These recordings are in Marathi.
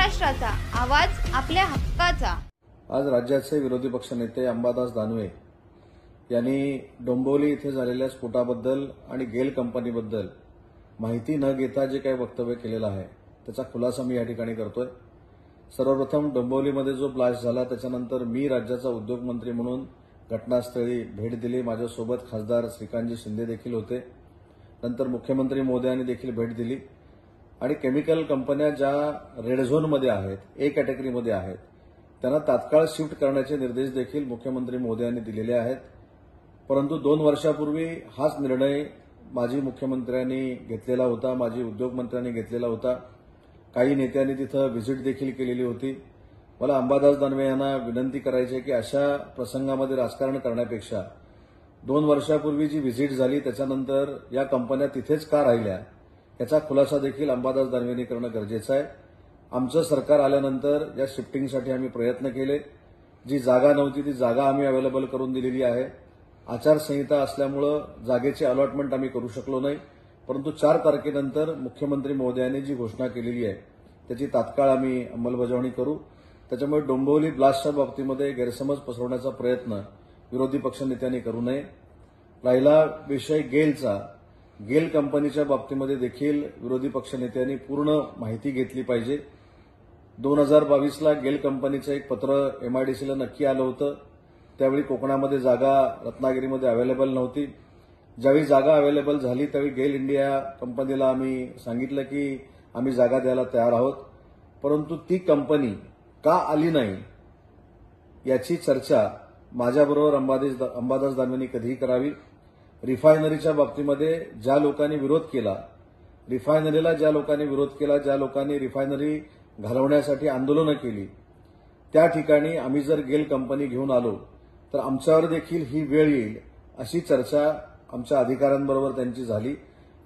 महाराष्ट्राचा आवाज आपल्या हक्काचा। आज राज्याचे विरोधी पक्षनेते अंबादास दानवे यांनी डोंबिवली येथे झालेल्या स्फोटाबद्दल आणि गेल कंपनीबद्दल माहिती न घेता जे काही वक्तव्य केलेलं आहे त्याचा खुलासा मी या ठिकाणी करतोय। सर्वप्रथम डोंबिवलीमध्ये जो ब्लास्ट झाला त्याच्यानंतर मी राज्याचा उद्योग मंत्री म्हणून घटनास्थळी भेट दिली। माझ्यासोबत खासदार श्रीकांतजी शिंदे देखील होते। नंतर मुख्यमंत्री महोदयांनी देखील भेट दिली आणि केमिकल कंपन्या ज्या रेड झोनमध्ये आहेत, ए कॅटेगरीमध्ये आहेत, त्यांना तात्काळ शिफ्ट करण्याचे निर्देश देखील मुख्यमंत्री महोदयांनी दिलेले आहेत। परंतु 2 वर्षापूर्वी हाच निर्णय माजी मुख्यमंत्र्यांनी घेतलेला होता, माजी उद्योगमंत्र्यांनी घेतलेला होता। काही नेत्यांनी तिथं व्हिजिट देखील केलेली होती। मला अंबादास दानवे यांना विनंती करायची आहे की अशा प्रसंगामध्ये राजकारण करण्यापेक्षा 2 वर्षापूर्वी जी व्हिजिट झाली त्याच्यानंतर या कंपन्या तिथेच का राहिल्या याचा खुलासा देखील अंबादास दानवेंनी करणं गरजेचं आहे। आमचं सरकार आल्यानंतर या शिफ्टिंगसाठी आम्ही प्रयत्न केले। जी जागा नव्हती ती जागा आम्ही अवेलेबल करून दिलेली आहे। आचारसंहिता असल्यामुळे जागेची अलॉटमेंट आम्ही करू शकलो नाही, परंतु 4 तारखेनंतर मुख्यमंत्री महोदयांनी जी घोषणा केलेली आहे त्याची तात्काळ आम्ही अंमलबजावणी करू। त्याच्यामुळे डोंबिवली ब्लास्टच्या बाबतीमध्ये गैरसमज पसरवण्याचा प्रयत्न विरोधी पक्षनेत्यांनी करू नये। राहिला विषय गेलचा, गेल कंपनीच्या बाबतीमध्ये देखील विरोधी पक्षनेत्यांनी पूर्ण माहिती घेतली पाहिजे। 2022ला गेल कंपनीचं एक पत्र एमआयडीसीला नक्की आलं होतं। त्यावेळी कोकणामध्ये जागा रत्नागिरीमध्ये अवेलेबल नव्हती। ज्यावेळी जागा अवेलेबल झाली त्यावेळी गेल इंडिया कंपनीला आम्ही सांगितलं की आम्ही जागा द्यायला तयार आहोत, परंतु ती कंपनी का आली नाही याची चर्चा माझ्याबरोबर अंबादास दानवेंनी कधीही करावी। रिफायनरीच्या बाबतीमध्ये ज्या लोकांनी विरोध केला, रिफायनरीला ज्या लोकांनी विरोध केला, ज्या लोकांनी रिफायनरी घालवण्यासाठी आंदोलनं केली, त्या ठिकाणी आम्ही जर गेल कंपनी घेऊन आलो तर आमच्यावर देखील ही वेळ येईल अशी चर्चा आमच्या अधिकाऱ्यांबरोबर त्यांची झाली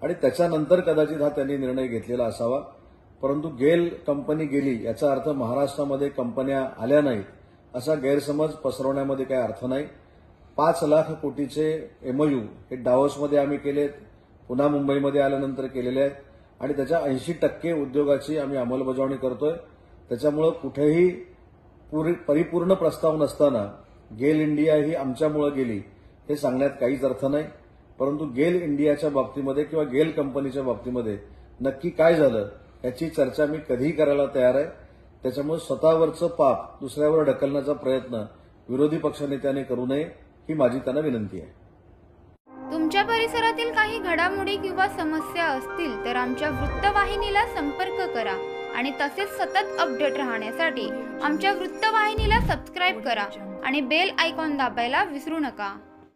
आणि त्याच्यानंतर कदाचित हा त्यांनी निर्णय घेतलेला असावा। परंतु गेल कंपनी गेली याचा अर्थ महाराष्ट्रामध्ये कंपन्या आल्या नाहीत असा गैरसमज पसरवण्यामध्ये काही अर्थ नाही। 5 लाख कोटीचे एमओयू हे डावोसमध्ये आम्ही केलेत, पुन्हा मुंबईमध्ये आल्यानंतर केलेले आहेत आणि त्याच्या 80% उद्योगाची आम्ही अंमलबजावणी करतोय। त्याच्यामुळे कुठेही परिपूर्ण प्रस्ताव नसताना गेल इंडिया ही आमच्यामुळे गेली हे सांगण्यात काहीच अर्थ नाही। परंतु गेल इंडियाच्या बाबतीमध्ये किंवा गेल कंपनीच्या बाबतीमध्ये नक्की काय झालं याची चर्चा मी कधीही करायला तयार आहे। त्याच्यामुळे स्वतःवरचं पाप दुसऱ्यावर ढकलण्याचा प्रयत्न विरोधी पक्षनेत्याने करू नये ही माझी त्यांना विनंती आहे। तुमच्या परिसरातील काही घडामोडी किंवा समस्या असतील तर आमच्या वृत्तवाहिनीला संपर्क करा आणि तसेच सतत अपडेट राहण्यासाठी आमच्या वृत्तवाहिनीला सबस्क्राइब करा आणि बेल आयकॉन दाबायला विसरू नका।